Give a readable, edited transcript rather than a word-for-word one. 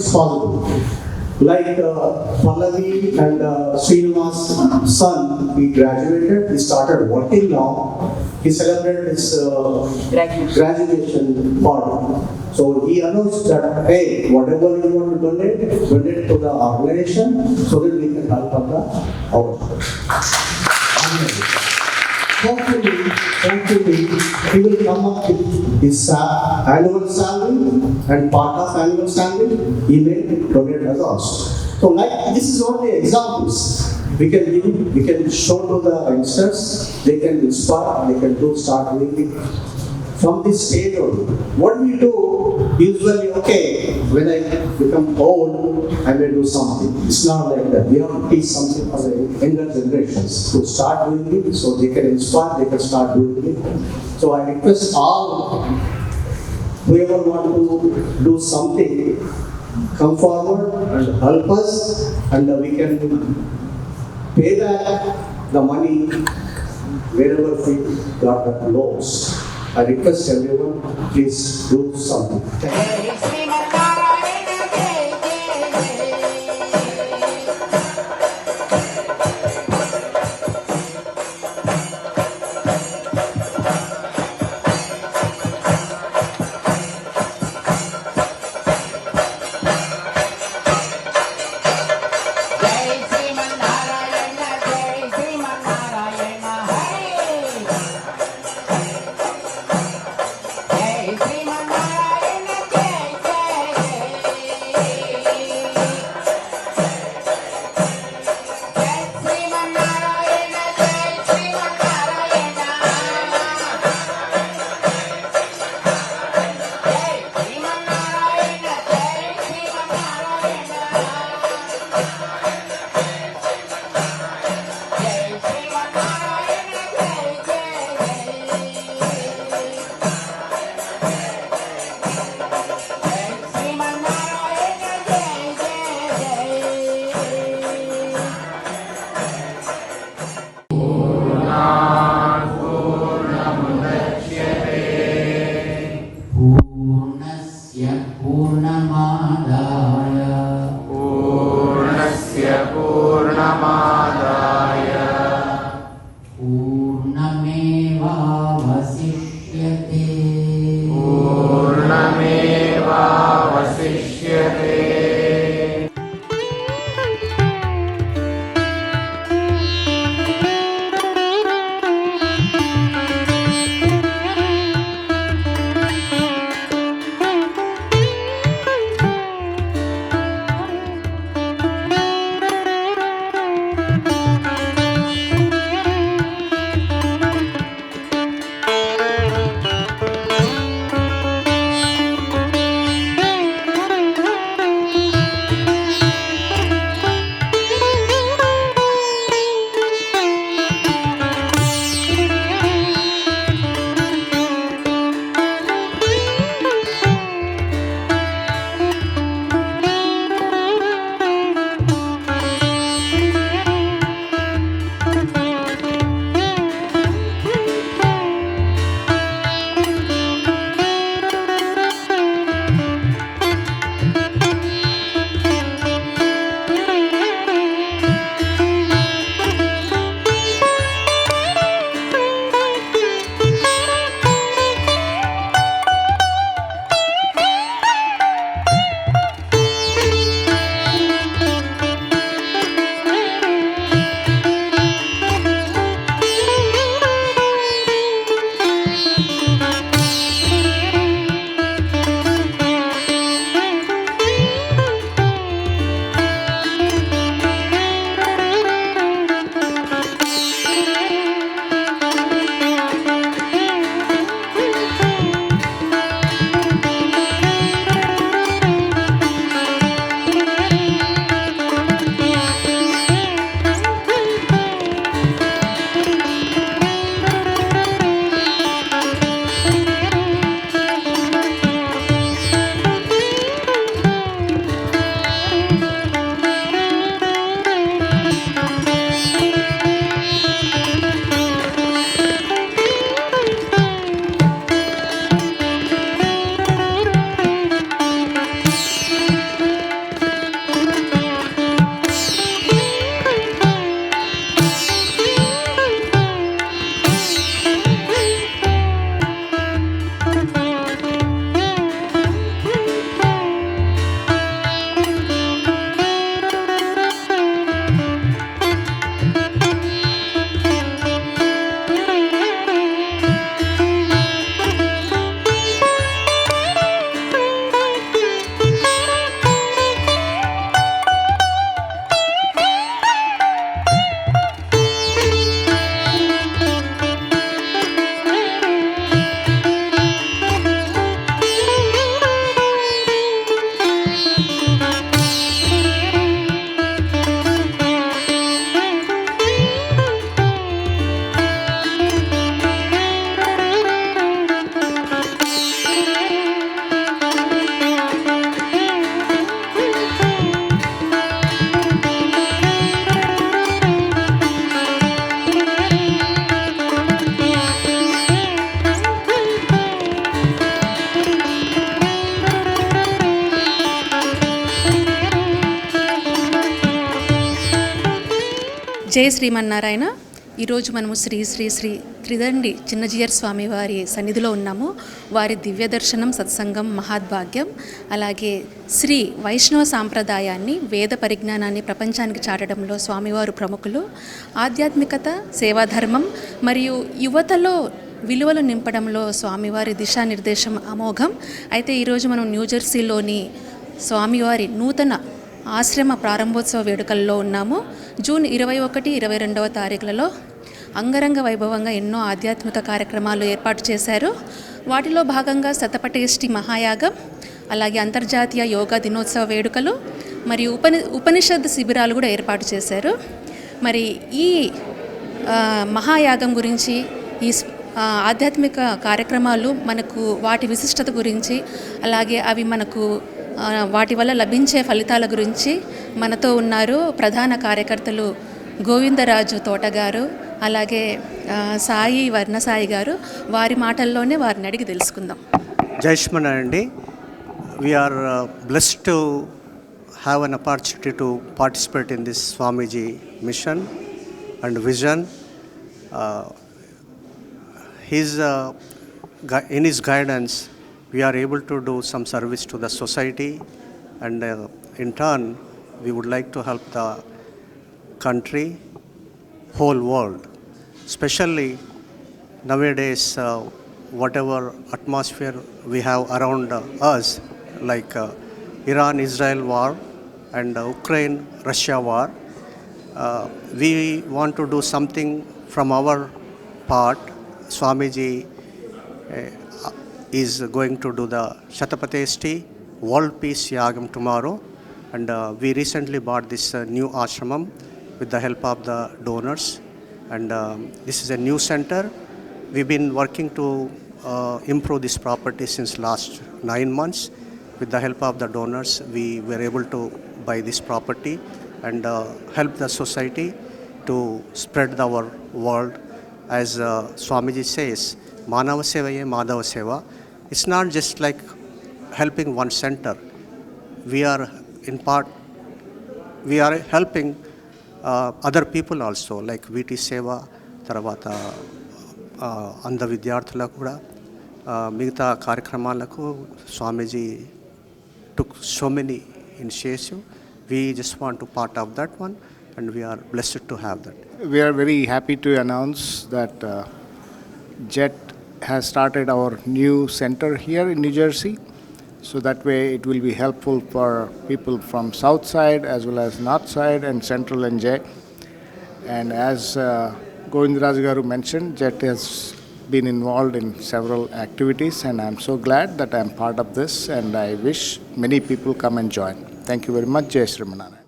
it's possible. Like Pallavi and Srinivas' son, he graduated, he started working now. He celebrated his graduation party. So he announced that, hey, whatever you want to donate to the organization so that we can help our. Hopefully, he will come up with his annual salary and part of annual salary, he may donate as also. So, like this is only examples. We can give, we can show to the youngsters, they can inspire, they can start doing it. From this stage on, what we do usually, okay, when I become old, I may do something. It's not like that. We have to teach something for the younger generations to start doing it so they can inspire, they can start doing it. So I request all, whoever want to do something, come forward and help us, and we can pay back the money wherever we got the loans. I request everyone, please do something. Thank you. జై శ్రీమన్నారాయణ. ఈరోజు మనము శ్రీ శ్రీ శ్రీ త్రిదండి చిన్నజీయర్ స్వామి వారి సన్నిధిలో ఉన్నాము. వారి దివ్య దర్శనం సత్సంగం మహాద్భాగ్యం. అలాగే శ్రీ వైష్ణవ సాంప్రదాయాన్ని వేద పరిజ్ఞానాన్ని ప్రపంచానికి చాటడంలో స్వామివారు ప్రముఖులు. ఆధ్యాత్మికత, సేవాధర్మం మరియు యువతలో విలువలు నింపడంలో స్వామివారి దిశానిర్దేశం అమోఘం. అయితే ఈరోజు మనం న్యూజెర్సీలోని స్వామివారి నూతన ఆశ్రమ ప్రారంభోత్సవ వేడుకల్లో ఉన్నాము. జూన్ 21, 22వ తారీఖులలో అంగరంగ వైభవంగా ఎన్నో ఆధ్యాత్మిక కార్యక్రమాలు ఏర్పాటు చేశారు. వాటిలో భాగంగా శతపటేష్టి మహాయాగం, అలాగే అంతర్జాతీయ యోగా దినోత్సవ వేడుకలు మరియు ఉపనిషద్ శిబిరాలు కూడా ఏర్పాటు చేశారు. మరి ఈ మహాయాగం గురించి, ఈ ఆధ్యాత్మిక కార్యక్రమాలు మనకు వాటి విశిష్టత గురించి, అలాగే అవి మనకు వాటి వల్ల లభించే ఫలితాల గురించి మనతో ఉన్నారు ప్రధాన కార్యకర్తలు గోవిందరాజు తోట గారు, అలాగే సాయి వర్ణసాయి గారు. వారి మాటల్లోనే వారిని అడిగి తెలుసుకుందాం. జై శ్రీమన్నారాయణ అండి. We are blessed to have an opportunity to participate in this Swamiji mission and vision. In his guidance, we are able to do some service to the society, and in turn we would like to help the country, whole world. Especially nowadays, whatever atmosphere we have around us, like Iran-Israel war and Ukraine-Russia war, we want to do something from our part. Swamiji is going to do the Shatapateshti World Peace Yagam tomorrow, and we recently bought this new ashramam with the help of the donors, and this is a new center. We've been working to improve this property since last 9 months. With the help of the donors, we were able to buy this property and help the society to spread our world. As Swamiji says, Manava Sevaye Madhava Seva. It's not just like helping one center. We are helping other people also, like VT Seva, Taravata, Andha Vidyarthulaku kuda, Migata Karyakramaలకు Swamiji took so many initiatives. We just want to part of that one, and we are blessed to have that. We are very happy to announce that JET has started our new center here in New Jersey. So that way it will be helpful for people from south side as well as north side and central NJ. And as Govindaraj Garu mentioned, JET has been involved in several activities, and I am so glad that I am part of this, and I wish many people come and join. Thank you very much. Jai Sri Manara.